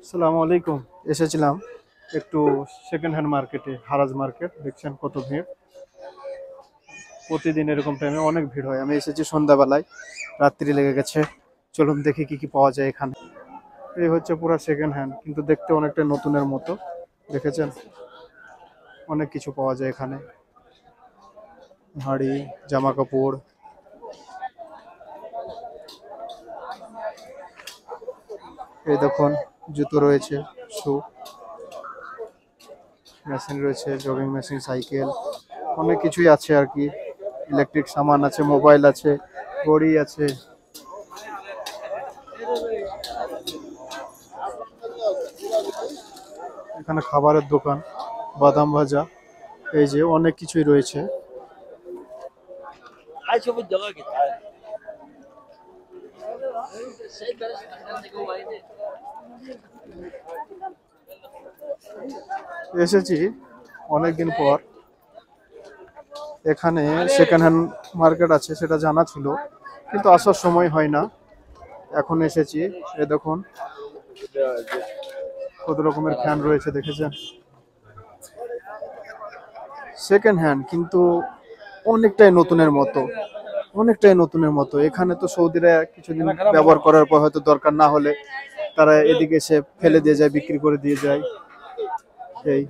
আসসালামু আলাইকুম। এসেছিলাম একটু সেকেন্ড হ্যান্ড মার্কেটে, হারাজ মার্কেট। দেখছেন কত ভিড়। প্রতিদিন এরকম টাইমে অনেক ভিড় হয়। আমি এসেছি সন্ধ্যাবেলায়, রাত্রি লেগে গেছে। চলুন দেখি কি কি পাওয়া যায় এখানে। এই হচ্ছে পুরো সেকেন্ড হ্যান্ড, কিন্তু দেখতে অনেকটা নতুনের মতো। দেখেছেন, অনেক কিছু পাওয়া যায় এখানে। হাড়ি, জামা কাপড়, এই দেখুন জুতো রয়েছে, শু, মেশিন রয়েছে, জগিং মেশিন, সাইকেল, অনেক কিছুই আছে আর কি। ইলেকট্রিক সামান আছে, মোবাইল আছে, ঘড়ি আছে। এখানে খাবারের দোকান, বাদাম ভাজা, এই যে অনেক কিছুই রয়েছে। এসেছি অনেকদিন পর এখানে। সেকেন্ড হ্যান্ড মার্কেট আছে সেটা জানা ছিল, কিন্তু আসার সময় হয় না। এখন এসেছি। এ দেখুন কত রকমের ফ্যান রয়েছে, দেখেছেন। সেকেন্ড হ্যান্ড কিন্তু অনেকটাই নতুনের মতো, অনেকটাই নতুনের মতো। এখানে তো সৌদিরা কিছুদিন ব্যবহার করার পর হয়তো দরকার না হলে তারা এদিকে এসে ফেলে দিয়ে যায়, বিক্রি করে দিয়ে যায়। এই